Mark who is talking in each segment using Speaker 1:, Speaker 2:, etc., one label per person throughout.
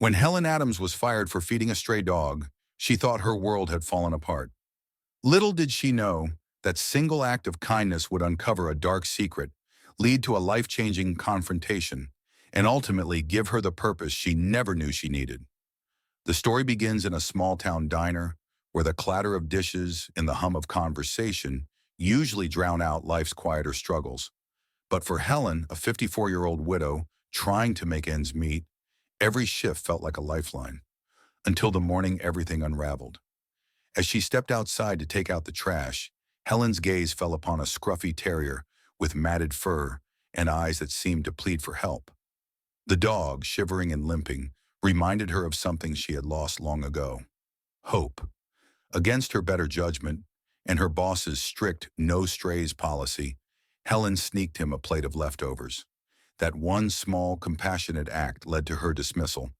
Speaker 1: When Helen Adams was fired for feeding a stray dog, she thought her world had fallen apart. Little did she know that single act of kindness would uncover a dark secret, lead to a life-changing confrontation, and ultimately give her the purpose she never knew she needed. The story begins in a small-town diner where the clatter of dishes and the hum of conversation usually drown out life's quieter struggles. But for Helen, a 54-year-old widow trying to make ends meet, every shift felt like a lifeline. Until the morning everything unraveled. As she stepped outside to take out the trash, Helen's gaze fell upon a scruffy terrier with matted fur and eyes that seemed to plead for help. The dog, shivering and limping, reminded her of something she had lost long ago: hope. Against her better judgment and her boss's strict no strays policy, Helen sneaked him a plate of leftovers. That one small, compassionate act led to her dismissal,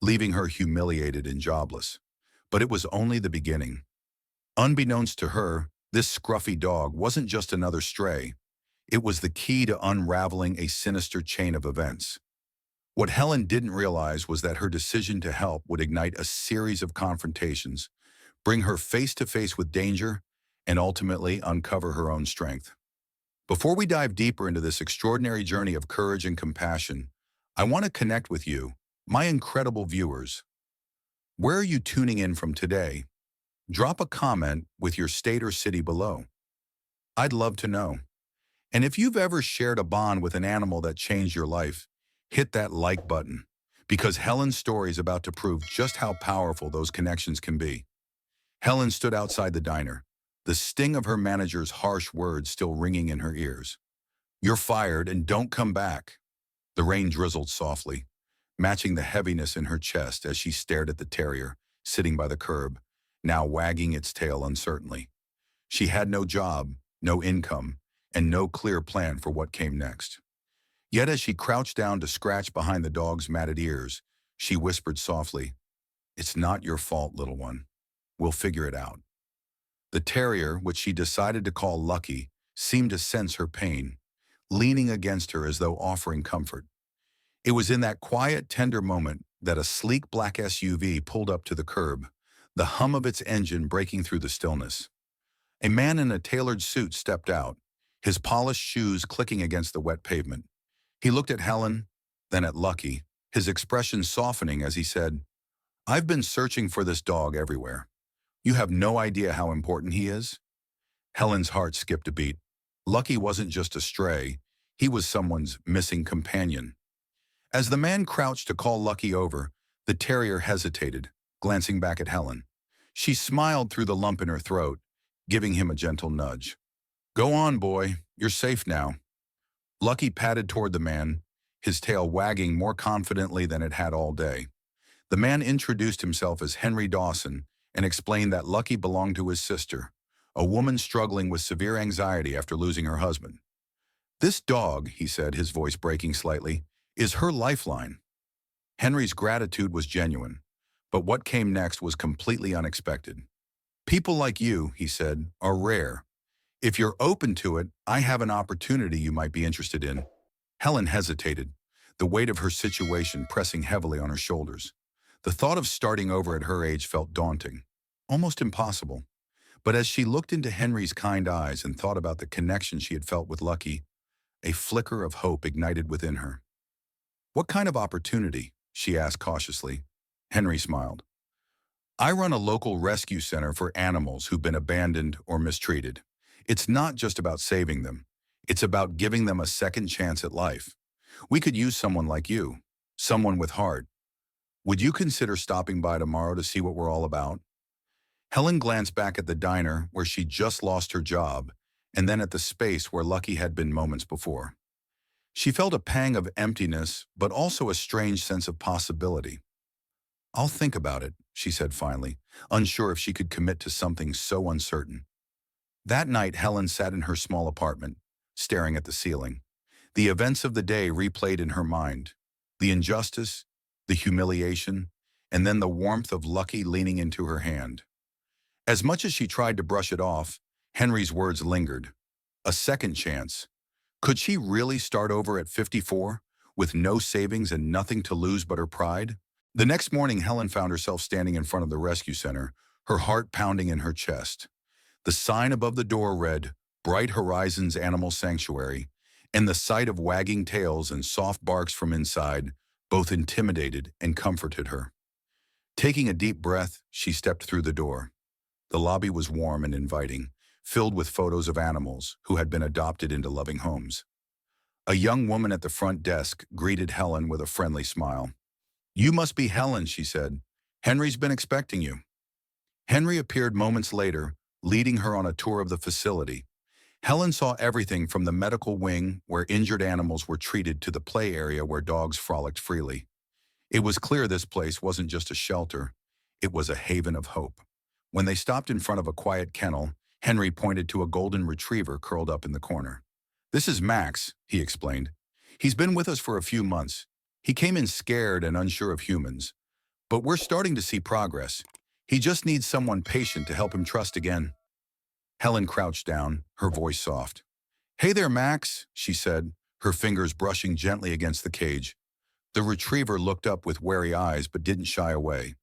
Speaker 1: leaving her humiliated and jobless. But it was only the beginning. Unbeknownst to her, this scruffy dog wasn't just another stray. It was the key to unraveling a sinister chain of events. What Helen didn't realize was that her decision to help would ignite a series of confrontations, bring her face to face with danger, and ultimately uncover her own strength. Before we dive deeper into this extraordinary journey of courage and compassion, I want to connect with you, my incredible viewers. Where are you tuning in from today? Drop a comment with your state or city below. I'd love to know. And if you've ever shared a bond with an animal that changed your life, hit that like button, because Helen's story is about to prove just how powerful those connections can be. Helen stood outside the diner, the sting of her manager's harsh words still ringing in her ears. "You're fired and don't come back." The rain drizzled softly, matching the heaviness in her chest as she stared at the terrier, sitting by the curb, now wagging its tail uncertainly. She had no job, no income, and no clear plan for what came next. Yet as she crouched down to scratch behind the dog's matted ears, she whispered softly, "It's not your fault, little one. We'll figure it out." The terrier, which she decided to call Lucky, seemed to sense her pain, leaning against her as though offering comfort. It was in that quiet, tender moment that a sleek black SUV pulled up to the curb, the hum of its engine breaking through the stillness. A man in a tailored suit stepped out, his polished shoes clicking against the wet pavement. He looked at Helen, then at Lucky, his expression softening as he said, "I've been searching for this dog everywhere. You have no idea how important he is?" Helen's heart skipped a beat. Lucky wasn't just a stray, he was someone's missing companion. As the man crouched to call Lucky over, the terrier hesitated, glancing back at Helen. She smiled through the lump in her throat, giving him a gentle nudge. "Go on, boy. You're safe now." Lucky padded toward the man, his tail wagging more confidently than it had all day. The man introduced himself as Henry Dawson and explained that Lucky belonged to his sister, a woman struggling with severe anxiety after losing her husband. "This dog," he said, his voice breaking slightly, "is her lifeline." Henry's gratitude was genuine, but what came next was completely unexpected. "People like you," he said, "are rare. If you're open to it, I have an opportunity you might be interested in." Helen hesitated, the weight of her situation pressing heavily on her shoulders. The thought of starting over at her age felt daunting, almost impossible. But as she looked into Henry's kind eyes and thought about the connection she had felt with Lucky, a flicker of hope ignited within her. "What kind of opportunity?" she asked cautiously. Henry smiled. "I run a local rescue center for animals who've been abandoned or mistreated. It's not just about saving them. It's about giving them a second chance at life. We could use someone like you, someone with heart. Would you consider stopping by tomorrow to see what we're all about?" Helen glanced back at the diner where she'd just lost her job, and then at the space where Lucky had been moments before. She felt a pang of emptiness, but also a strange sense of possibility. "I'll think about it," she said finally, unsure if she could commit to something so uncertain. That night, Helen sat in her small apartment, staring at the ceiling. The events of the day replayed in her mind. The injustice, the humiliation, and then the warmth of Lucky leaning into her hand. As much as she tried to brush it off, Henry's words lingered. A second chance. Could she really start over at 54, with no savings and nothing to lose but her pride? The next morning, Helen found herself standing in front of the rescue center, her heart pounding in her chest. The sign above the door read, Bright Horizons Animal Sanctuary, and the sight of wagging tails and soft barks from inside both intimidated and comforted her. Taking a deep breath, she stepped through the door. The lobby was warm and inviting, filled with photos of animals who had been adopted into loving homes. A young woman at the front desk greeted Helen with a friendly smile. "You must be Helen," she said. "Henry's been expecting you." Henry appeared moments later, leading her on a tour of the facility. Helen saw everything from the medical wing, where injured animals were treated, to the play area where dogs frolicked freely. It was clear this place wasn't just a shelter, it was a haven of hope. When they stopped in front of a quiet kennel, Henry pointed to a golden retriever curled up in the corner. "This is Max," he explained. "He's been with us for a few months. He came in scared and unsure of humans, but we're starting to see progress. He just needs someone patient to help him trust again." Helen crouched down, her voice soft. "Hey there, Max," she said, her fingers brushing gently against the cage. The retriever looked up with wary eyes but didn't shy away.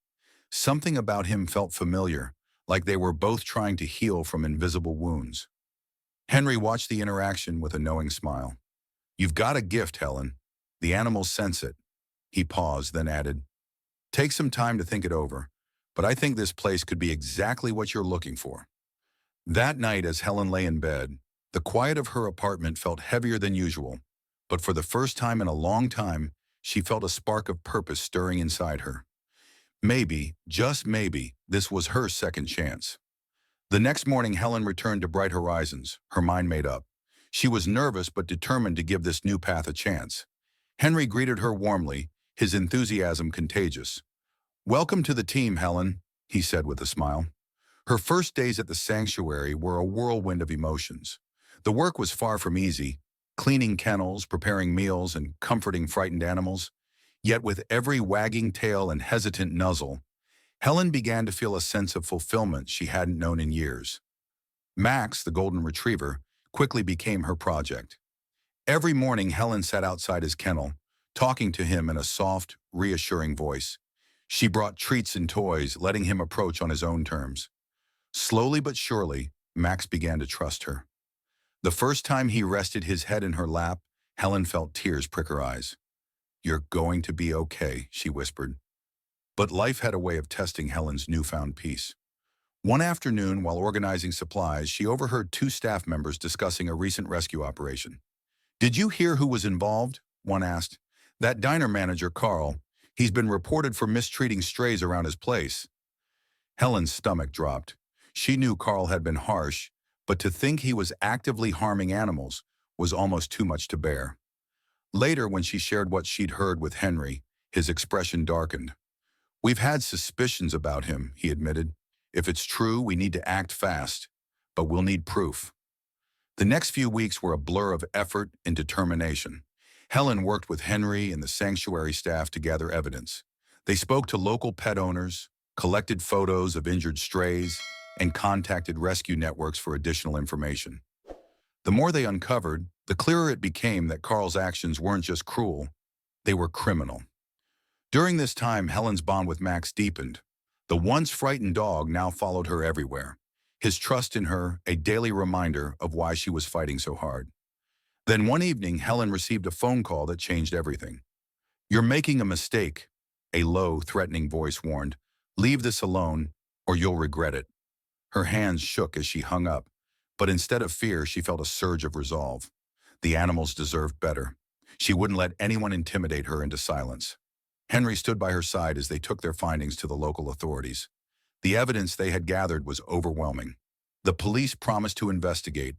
Speaker 1: Something about him felt familiar, like they were both trying to heal from invisible wounds. Henry watched the interaction with a knowing smile. "You've got a gift, Helen. The animals sense it." He paused, then added, "Take some time to think it over, but I think this place could be exactly what you're looking for." That night, as Helen lay in bed, the quiet of her apartment felt heavier than usual, but for the first time in a long time, she felt a spark of purpose stirring inside her. Maybe, just maybe, this was her second chance. The next morning, Helen returned to Bright Horizons, her mind made up. She was nervous but determined to give this new path a chance. Henry greeted her warmly, his enthusiasm contagious. "Welcome to the team, Helen," he said with a smile. Her first days at the sanctuary were a whirlwind of emotions. The work was far from easy, cleaning kennels, preparing meals, and comforting frightened animals. Yet with every wagging tail and hesitant nuzzle, Helen began to feel a sense of fulfillment she hadn't known in years. Max, the golden retriever, quickly became her project. Every morning, Helen sat outside his kennel, talking to him in a soft, reassuring voice. She brought treats and toys, letting him approach on his own terms. Slowly but surely, Max began to trust her. The first time he rested his head in her lap, Helen felt tears prick her eyes. "You're going to be okay," she whispered. But life had a way of testing Helen's newfound peace. One afternoon, while organizing supplies, she overheard two staff members discussing a recent rescue operation. "Did you hear who was involved?" one asked. "That diner manager, Carl. He's been reported for mistreating strays around his place." Helen's stomach dropped. She knew Carl had been harsh, but to think he was actively harming animals was almost too much to bear. Later, when she shared what she'd heard with Henry, his expression darkened. "We've had suspicions about him," he admitted. "If it's true, we need to act fast, but we'll need proof." The next few weeks were a blur of effort and determination. Helen worked with Henry and the sanctuary staff to gather evidence. They spoke to local pet owners, collected photos of injured strays, and contacted rescue networks for additional information. The more they uncovered, the clearer it became that Carl's actions weren't just cruel, they were criminal. During this time, Helen's bond with Max deepened. The once frightened dog now followed her everywhere, his trust in her a daily reminder of why she was fighting so hard. Then one evening, Helen received a phone call that changed everything. "You're making a mistake," a low, threatening voice warned. "Leave this alone, or you'll regret it." Her hands shook as she hung up, but instead of fear, she felt a surge of resolve. The animals deserved better. She wouldn't let anyone intimidate her into silence. Henry stood by her side as they took their findings to the local authorities. The evidence they had gathered was overwhelming. The police promised to investigate,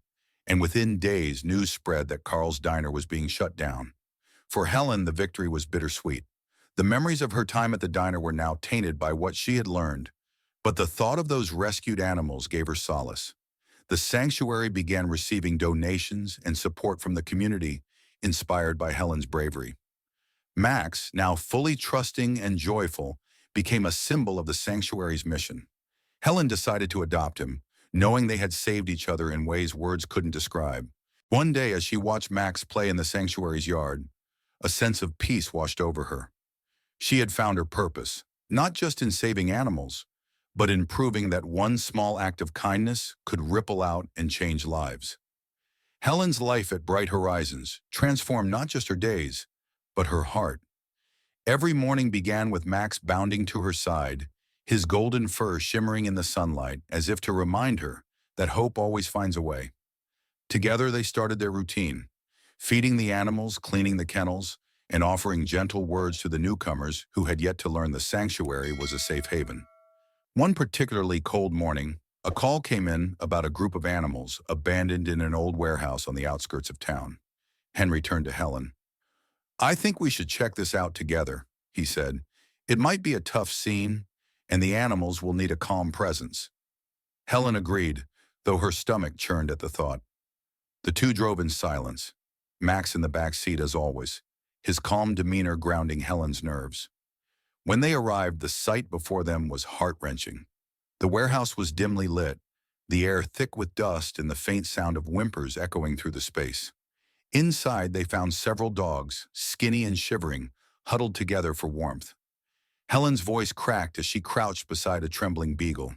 Speaker 1: and within days, news spread that Carl's diner was being shut down. For Helen, the victory was bittersweet. The memories of her time at the diner were now tainted by what she had learned, but the thought of those rescued animals gave her solace. The sanctuary began receiving donations and support from the community, inspired by Helen's bravery. Max, now fully trusting and joyful, became a symbol of the sanctuary's mission. Helen decided to adopt him, knowing they had saved each other in ways words couldn't describe. One day, as she watched Max play in the sanctuary's yard, a sense of peace washed over her. She had found her purpose, not just in saving animals, but in proving that one small act of kindness could ripple out and change lives. Helen's life at Bright Horizons transformed not just her days, but her heart. Every morning began with Max bounding to her side, his golden fur shimmering in the sunlight as if to remind her that hope always finds a way. Together they started their routine, feeding the animals, cleaning the kennels, and offering gentle words to the newcomers who had yet to learn the sanctuary was a safe haven. One particularly cold morning, a call came in about a group of animals abandoned in an old warehouse on the outskirts of town. Henry turned to Helen. "I think we should check this out together," he said. "It might be a tough scene, and the animals will need a calm presence." Helen agreed, though her stomach churned at the thought. The two drove in silence, Max in the back seat as always, his calm demeanor grounding Helen's nerves. When they arrived, the sight before them was heart-wrenching. The warehouse was dimly lit, the air thick with dust and the faint sound of whimpers echoing through the space. Inside, they found several dogs, skinny and shivering, huddled together for warmth. Helen's voice cracked as she crouched beside a trembling beagle.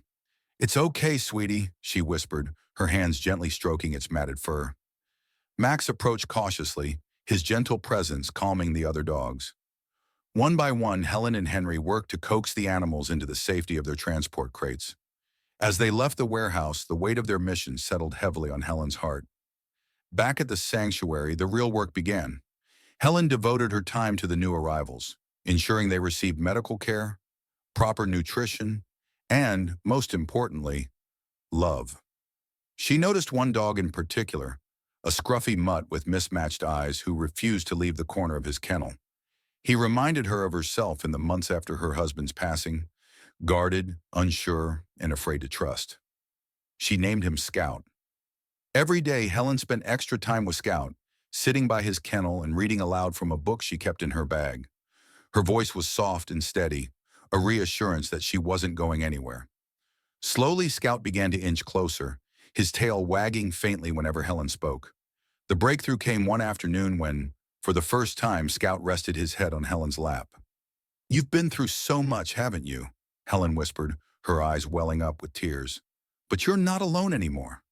Speaker 1: "It's okay, sweetie," she whispered, her hands gently stroking its matted fur. Max approached cautiously, his gentle presence calming the other dogs. One by one, Helen and Henry worked to coax the animals into the safety of their transport crates. As they left the warehouse, the weight of their mission settled heavily on Helen's heart. Back at the sanctuary, the real work began. Helen devoted her time to the new arrivals, ensuring they received medical care, proper nutrition, and, most importantly, love. She noticed one dog in particular, a scruffy mutt with mismatched eyes who refused to leave the corner of his kennel. He reminded her of herself in the months after her husband's passing, guarded, unsure, and afraid to trust. She named him Scout. Every day, Helen spent extra time with Scout, sitting by his kennel and reading aloud from a book she kept in her bag. Her voice was soft and steady, a reassurance that she wasn't going anywhere. Slowly, Scout began to inch closer, his tail wagging faintly whenever Helen spoke. The breakthrough came one afternoon when, for the first time, Scout rested his head on Helen's lap. "You've been through so much, haven't you?" Helen whispered, her eyes welling up with tears. "But you're not alone anymore."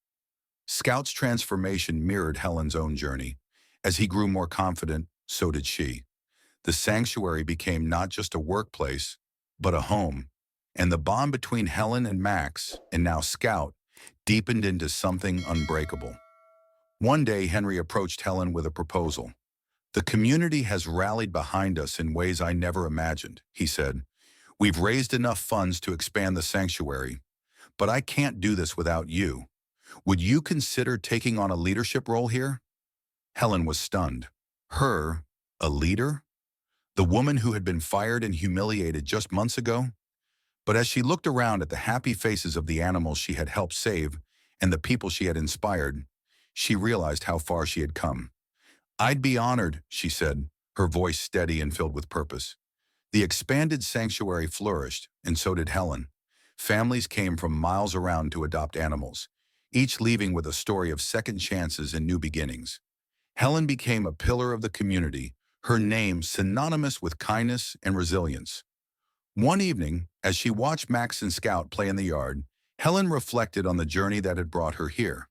Speaker 1: Scout's transformation mirrored Helen's own journey. As he grew more confident, so did she. The sanctuary became not just a workplace, but a home. And the bond between Helen and Max, and now Scout, deepened into something unbreakable. One day, Henry approached Helen with a proposal. "The community has rallied behind us in ways I never imagined," he said. "We've raised enough funds to expand the sanctuary, but I can't do this without you. Would you consider taking on a leadership role here?" Helen was stunned. Her, a leader? The woman who had been fired and humiliated just months ago? But as she looked around at the happy faces of the animals she had helped save and the people she had inspired, she realized how far she had come. "I'd be honored," she said, her voice steady and filled with purpose. The expanded sanctuary flourished, and so did Helen. Families came from miles around to adopt animals, each leaving with a story of second chances and new beginnings. Helen became a pillar of the community, her name synonymous with kindness and resilience. One evening, as she watched Max and Scout play in the yard, Helen reflected on the journey that had brought her here.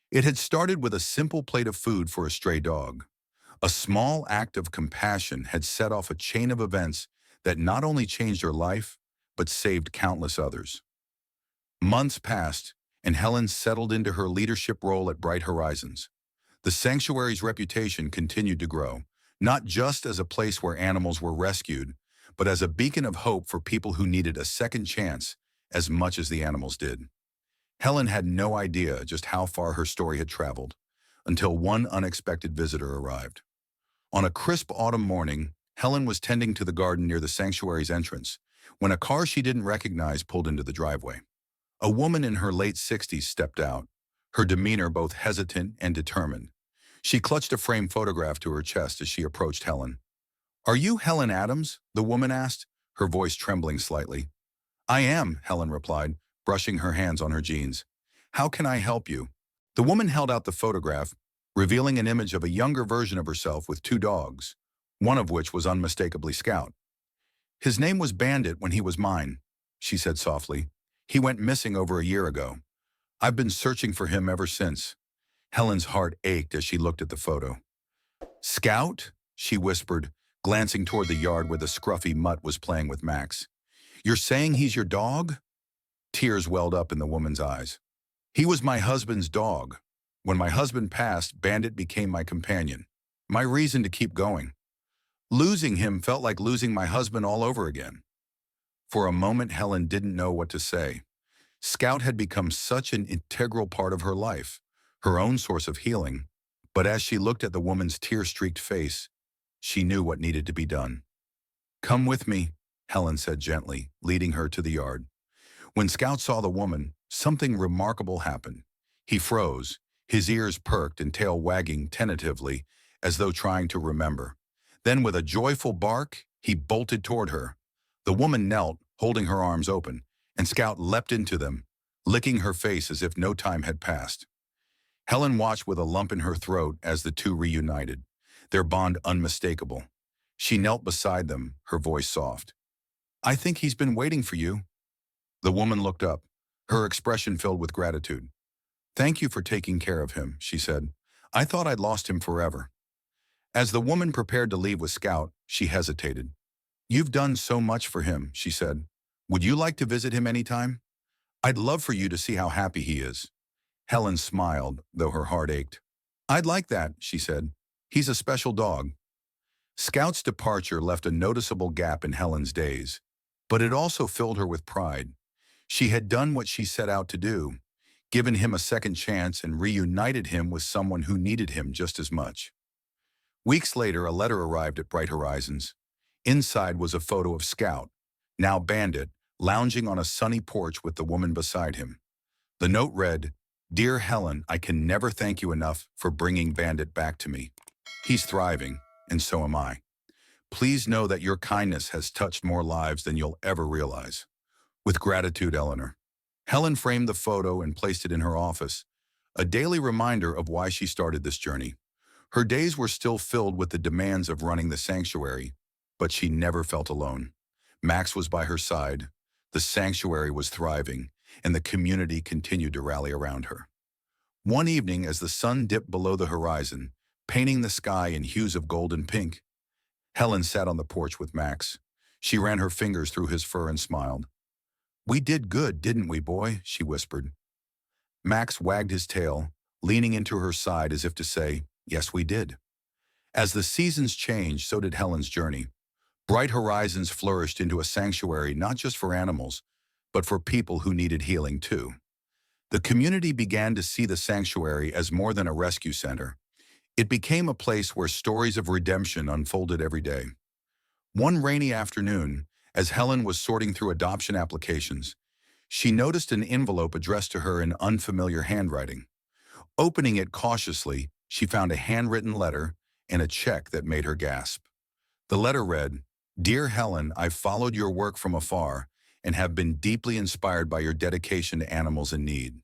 Speaker 1: It had started with a simple plate of food for a stray dog. A small act of compassion had set off a chain of events that not only changed her life, but saved countless others. Months passed, and Helen settled into her leadership role at Bright Horizons. The sanctuary's reputation continued to grow, not just as a place where animals were rescued, but as a beacon of hope for people who needed a second chance as much as the animals did. Helen had no idea just how far her story had traveled, until one unexpected visitor arrived. On a crisp autumn morning, Helen was tending to the garden near the sanctuary's entrance, when a car she didn't recognize pulled into the driveway. A woman in her late 60s stepped out, her demeanor both hesitant and determined. She clutched a framed photograph to her chest as she approached Helen. "Are you Helen Adams?" the woman asked, her voice trembling slightly. "I am," Helen replied, brushing her hands on her jeans. "How can I help you?" The woman held out the photograph, revealing an image of a younger version of herself with two dogs, one of which was unmistakably Scout. His name was Bandit when he was mine, she said softly. He went missing over a year ago. I've been searching for him ever since. Helen's heart ached as she looked at the photo. Scout? She whispered, glancing toward the yard where the scruffy mutt was playing with Max. You're saying he's your dog? Tears welled up in the woman's eyes. He was my husband's dog. When my husband passed, Bandit became my companion, my reason to keep going. Losing him felt like losing my husband all over again. For a moment, Helen didn't know what to say. Scout had become such an integral part of her life, her own source of healing. But as she looked at the woman's tear-streaked face, she knew what needed to be done. Come with me, Helen said gently, leading her to the yard. When Scout saw the woman, something remarkable happened. He froze, his ears perked and tail wagging tentatively, as though trying to remember. Then with a joyful bark, he bolted toward her. The woman knelt, holding her arms open, and Scout leapt into them, licking her face as if no time had passed. Helen watched with a lump in her throat as the two reunited, their bond unmistakable. She knelt beside them, her voice soft. I think he's been waiting for you. The woman looked up, her expression filled with gratitude. Thank you for taking care of him, she said. I thought I'd lost him forever. As the woman prepared to leave with Scout, she hesitated. You've done so much for him, she said. Would you like to visit him anytime? I'd love for you to see how happy he is. Helen smiled, though her heart ached. I'd like that, she said. He's a special dog. Scout's departure left a noticeable gap in Helen's days, but it also filled her with pride. She had done what she set out to do, given him a second chance and reunited him with someone who needed him just as much. Weeks later, a letter arrived at Bright Horizons. Inside was a photo of Scout, now Bandit, lounging on a sunny porch with the woman beside him. The note read, Dear Helen, I can never thank you enough for bringing Bandit back to me. He's thriving, and so am I. Please know that your kindness has touched more lives than you'll ever realize. With gratitude, Eleanor. Helen framed the photo and placed it in her office, a daily reminder of why she started this journey. Her days were still filled with the demands of running the sanctuary, but she never felt alone. Max was by her side, the sanctuary was thriving, and the community continued to rally around her. One evening, as the sun dipped below the horizon, painting the sky in hues of gold and pink, Helen sat on the porch with Max. She ran her fingers through his fur and smiled. We did good, didn't we, boy? She whispered. Max wagged his tail, leaning into her side as if to say, yes, we did. As the seasons changed, so did Helen's journey. Bright Horizons flourished into a sanctuary not just for animals, but for people who needed healing too. The community began to see the sanctuary as more than a rescue center. It became a place where stories of redemption unfolded every day. One rainy afternoon, as Helen was sorting through adoption applications, she noticed an envelope addressed to her in unfamiliar handwriting. Opening it cautiously, she found a handwritten letter and a check that made her gasp. The letter read, Dear Helen, I've followed your work from afar and have been deeply inspired by your dedication to animals in need.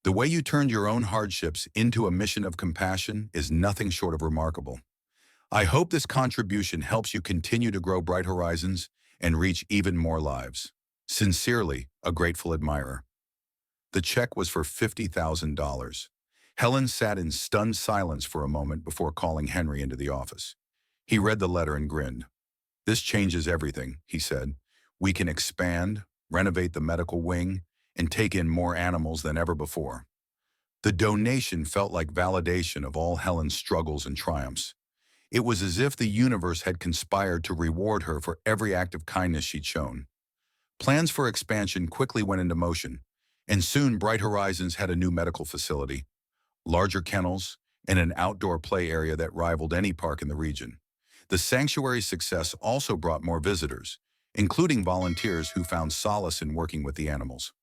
Speaker 1: The way you turned your own hardships into a mission of compassion is nothing short of remarkable. I hope this contribution helps you continue to grow Bright Horizons and reach even more lives. Sincerely, a grateful admirer. The check was for $50,000. Helen sat in stunned silence for a moment before calling Henry into the office. He read the letter and grinned. This changes everything, he said. We can expand, renovate the medical wing, and take in more animals than ever before. The donation felt like validation of all Helen's struggles and triumphs. It was as if the universe had conspired to reward her for every act of kindness she'd shown. Plans for expansion quickly went into motion, and soon Bright Horizons had a new medical facility, larger kennels, and an outdoor play area that rivaled any park in the region. The sanctuary's success also brought more visitors, including volunteers who found solace in working with the animals.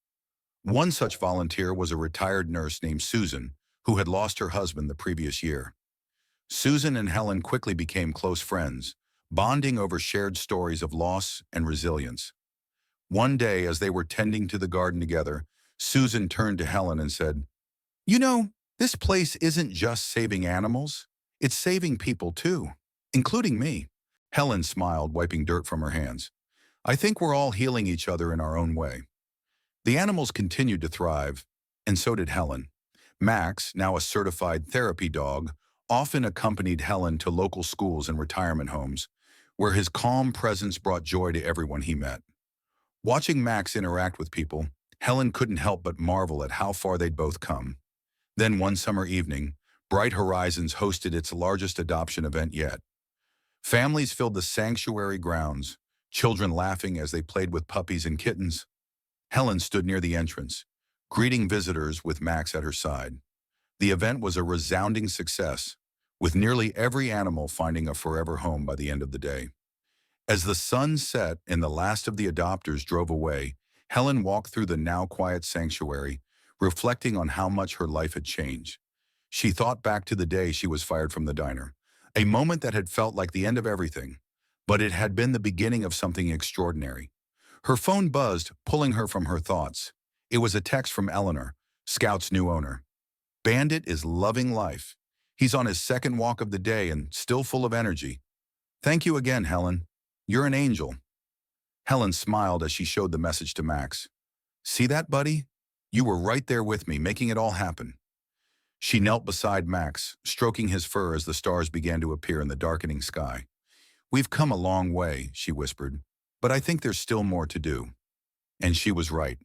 Speaker 1: One such volunteer was a retired nurse named Susan, who had lost her husband the previous year. Susan and Helen quickly became close friends, bonding over shared stories of loss and resilience. One day, as they were tending to the garden together, Susan turned to Helen and said, You know, this place isn't just saving animals, it's saving people too, including me. Helen smiled, wiping dirt from her hands. I think we're all healing each other in our own way. The animals continued to thrive, and so did Helen. Max, now a certified therapy dog, often accompanied Helen to local schools and retirement homes, where his calm presence brought joy to everyone he met. Watching Max interact with people, Helen couldn't help but marvel at how far they'd both come. Then one summer evening, Bright Horizons hosted its largest adoption event yet. Families filled the sanctuary grounds, children laughing as they played with puppies and kittens. Helen stood near the entrance, greeting visitors with Max at her side. The event was a resounding success, with nearly every animal finding a forever home by the end of the day. As the sun set and the last of the adopters drove away, Helen walked through the now quiet sanctuary, reflecting on how much her life had changed. She thought back to the day she was fired from the diner, a moment that had felt like the end of everything, but it had been the beginning of something extraordinary. Her phone buzzed, pulling her from her thoughts. It was a text from Eleanor, Scout's new owner. Bandit is loving life. He's on his second walk of the day and still full of energy. Thank you again, Helen. You're an angel. Helen smiled as she showed the message to Max. See that, buddy? You were right there with me, making it all happen. She knelt beside Max, stroking his fur as the stars began to appear in the darkening sky. We've come a long way, she whispered, but I think there's still more to do. And she was right.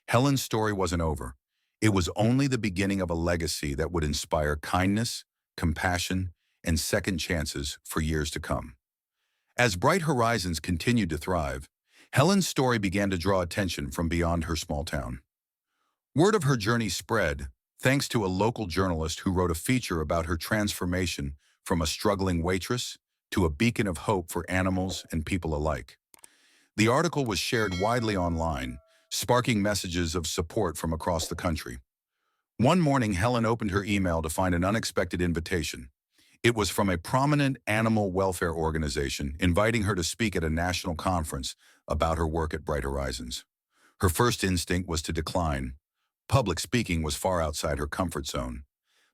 Speaker 1: Helen's story wasn't over. It was only the beginning of a legacy that would inspire kindness, compassion, and second chances for years to come. As Bright Horizons continued to thrive, Helen's story began to draw attention from beyond her small town. Word of her journey spread, thanks to a local journalist who wrote a feature about her transformation from a struggling waitress to a beacon of hope for animals and people alike. The article was shared widely online, sparking messages of support from across the country. One morning, Helen opened her email to find an unexpected invitation. It was from a prominent animal welfare organization inviting her to speak at a national conference about her work at Bright Horizons. Her first instinct was to decline. Public speaking was far outside her comfort zone.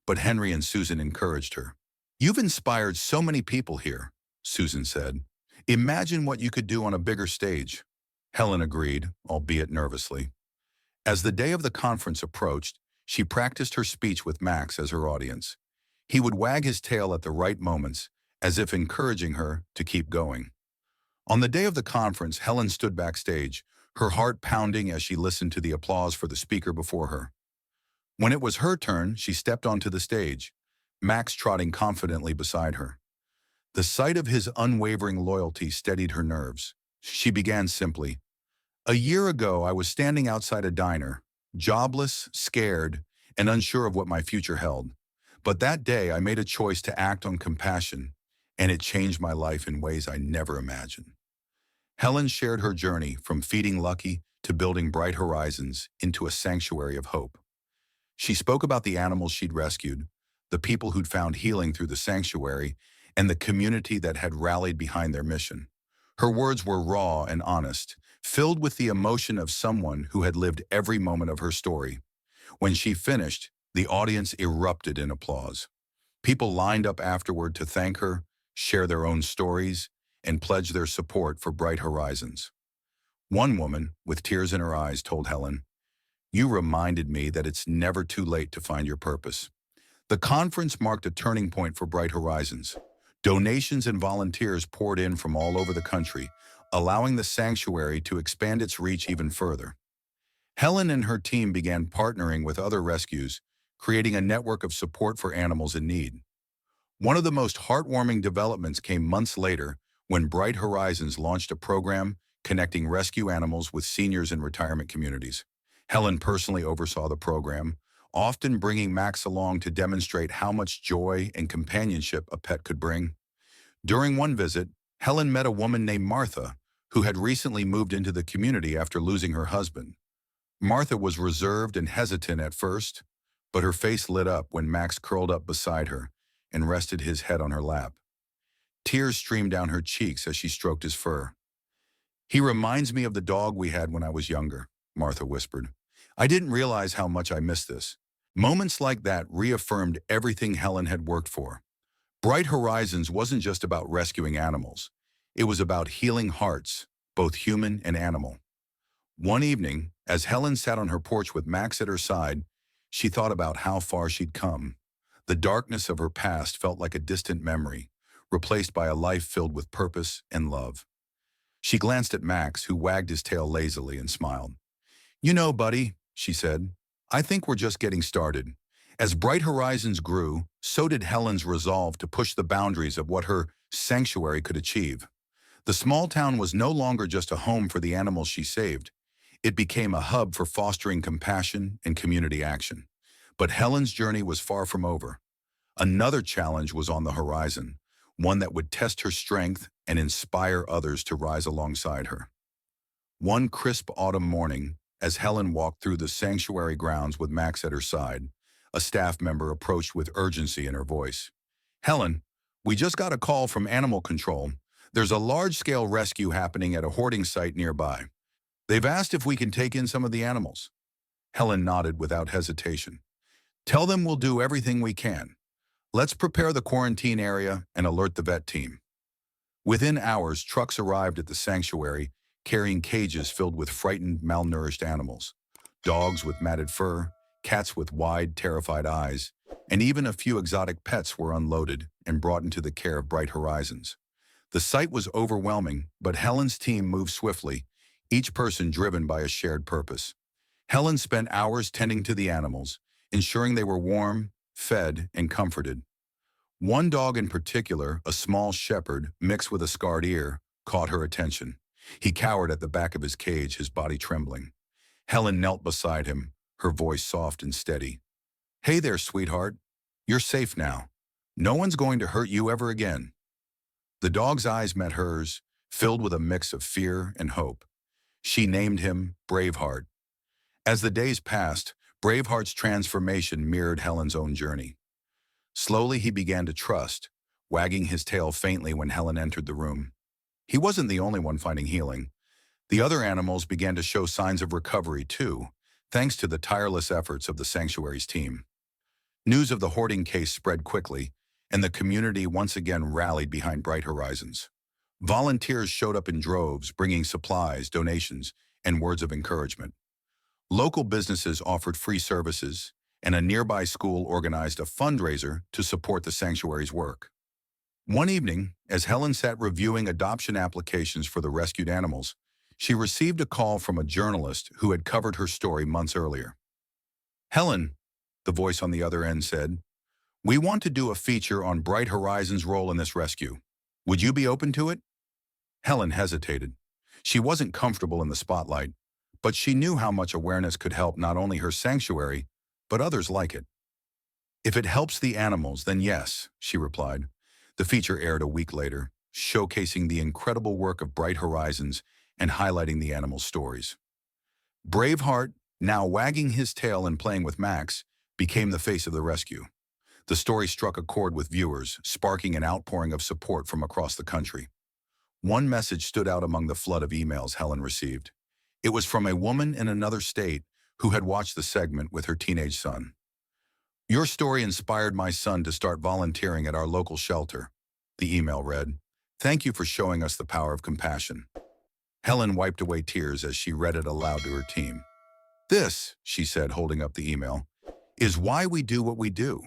Speaker 1: But Henry and Susan encouraged her. You've inspired so many people here, Susan said. Imagine what you could do on a bigger stage. Helen agreed, albeit nervously. As the day of the conference approached, she practiced her speech with Max as her audience. He would wag his tail at the right moments, as if encouraging her to keep going. On the day of the conference, Helen stood backstage, her heart pounding as she listened to the applause for the speaker before her. When it was her turn, she stepped onto the stage, Max trotting confidently beside her. The sight of his unwavering loyalty steadied her nerves. She began simply, "A year ago, I was standing outside a diner, jobless, scared, and unsure of what my future held. But that day, I made a choice to act on compassion, and it changed my life in ways I never imagined." Helen shared her journey from feeding Lucky to building Bright Horizons into a sanctuary of hope. She spoke about the animals she'd rescued, the people who'd found healing through the sanctuary, and the community that had rallied behind their mission. Her words were raw and honest, filled with the emotion of someone who had lived every moment of her story. When she finished, the audience erupted in applause. People lined up afterward to thank her, share their own stories, and pledge their support for Bright Horizons. One woman, with tears in her eyes, told Helen, "You reminded me that it's never too late to find your purpose." The conference marked a turning point for Bright Horizons. Donations and volunteers poured in from all over the country, allowing the sanctuary to expand its reach even further. Helen and her team began partnering with other rescues, creating a network of support for animals in need. One of the most heartwarming developments came months later when Bright Horizons launched a program connecting rescue animals with seniors in retirement communities. Helen personally oversaw the program, often bringing Max along to demonstrate how much joy and companionship a pet could bring. During one visit, Helen met a woman named Martha, who had recently moved into the community after losing her husband. Martha was reserved and hesitant at first, but her face lit up when Max curled up beside her and rested his head on her lap. Tears streamed down her cheeks as she stroked his fur. "He reminds me of the dog we had when I was younger," Martha whispered. "I didn't realize how much I missed this." Moments like that reaffirmed everything Helen had worked for. Bright Horizons wasn't just about rescuing animals. It was about healing hearts, both human and animal. One evening, as Helen sat on her porch with Max at her side, she thought about how far she'd come. The darkness of her past felt like a distant memory, replaced by a life filled with purpose and love. She glanced at Max, who wagged his tail lazily and smiled. "You know, buddy," she said, "I think we're just getting started." As Bright Horizons grew, so did Helen's resolve to push the boundaries of what her sanctuary could achieve. The small town was no longer just a home for the animals she saved. It became a hub for fostering compassion and community action. But Helen's journey was far from over. Another challenge was on the horizon, one that would test her strength and inspire others to rise alongside her. One crisp autumn morning, as Helen walked through the sanctuary grounds with Max at her side, a staff member approached with urgency in her voice. "Helen, we just got a call from animal control. There's a large-scale rescue happening at a hoarding site nearby. They've asked if we can take in some of the animals." Helen nodded without hesitation. "Tell them we'll do everything we can. Let's prepare the quarantine area and alert the vet team." Within hours, trucks arrived at the sanctuary, carrying cages filled with frightened, malnourished animals. Dogs with matted fur, cats with wide, terrified eyes, and even a few exotic pets were unloaded and brought into the care of Bright Horizons. The sight was overwhelming, but Helen's team moved swiftly, each person driven by a shared purpose. Helen spent hours tending to the animals, ensuring they were warm, fed, and comforted. One dog in particular, a small shepherd mixed with a scarred ear, caught her attention. He cowered at the back of his cage, his body trembling. Helen knelt beside him, her voice soft and steady. "Hey there, sweetheart. You're safe now. No one's going to hurt you ever again." The dog's eyes met hers, filled with a mix of fear and hope. She named him Braveheart. As the days passed, Braveheart's transformation mirrored Helen's own journey. Slowly, he began to trust, wagging his tail faintly when Helen entered the room. He wasn't the only one finding healing. The other animals began to show signs of recovery too, thanks to the tireless efforts of the sanctuary's team. News of the hoarding case spread quickly, and the community once again rallied behind Bright Horizons. Volunteers showed up in droves, bringing supplies, donations, and words of encouragement. Local businesses offered free services, and a nearby school organized a fundraiser to support the sanctuary's work. One evening, as Helen sat reviewing adoption applications for the rescued animals, she received a call from a journalist who had covered her story months earlier. "Helen," the voice on the other end said, "we want to do a feature on Bright Horizons' role in this rescue. Would you be open to it?" Helen hesitated. She wasn't comfortable in the spotlight, but she knew how much awareness could help not only her sanctuary, but others like it. "If it helps the animals, then yes," she replied. The feature aired a week later, showcasing the incredible work of Bright Horizons and highlighting the animals' stories. Braveheart, now wagging his tail and playing with Max, became the face of the rescue. The story struck a chord with viewers, sparking an outpouring of support from across the country. One message stood out among the flood of emails Helen received. It was from a woman in another state who had watched the segment with her teenage son. "Your story inspired my son to start volunteering at our local shelter," the email read. "Thank you for showing us the power of compassion." Helen wiped away tears as she read it aloud to her team. "This," she said, holding up the email, "is why we do what we do.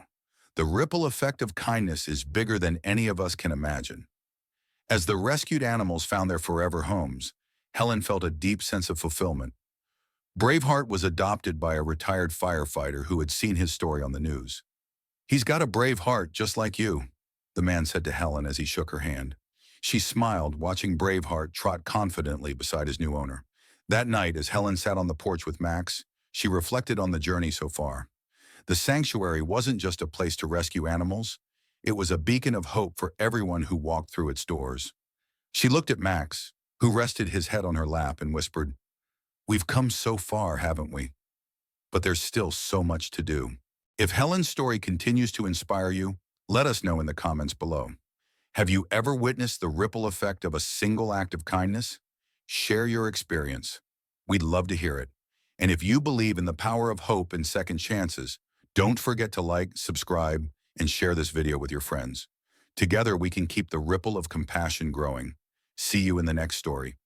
Speaker 1: The ripple effect of kindness is bigger than any of us can imagine." As the rescued animals found their forever homes, Helen felt a deep sense of fulfillment. Braveheart was adopted by a retired firefighter who had seen his story on the news. "He's got a brave heart just like you," the man said to Helen as he shook her hand. She smiled, watching Braveheart trot confidently beside his new owner. That night, as Helen sat on the porch with Max, she reflected on the journey so far. The sanctuary wasn't just a place to rescue animals, it was a beacon of hope for everyone who walked through its doors. She looked at Max, who rested his head on her lap, and whispered, "We've come so far, haven't we? But there's still so much to do." If Helen's story continues to inspire you, let us know in the comments below. Have you ever witnessed the ripple effect of a single act of kindness? Share your experience. We'd love to hear it. And if you believe in the power of hope and second chances, don't forget to like, subscribe, and share this video with your friends. Together, we can keep the ripple of compassion growing. See you in the next story.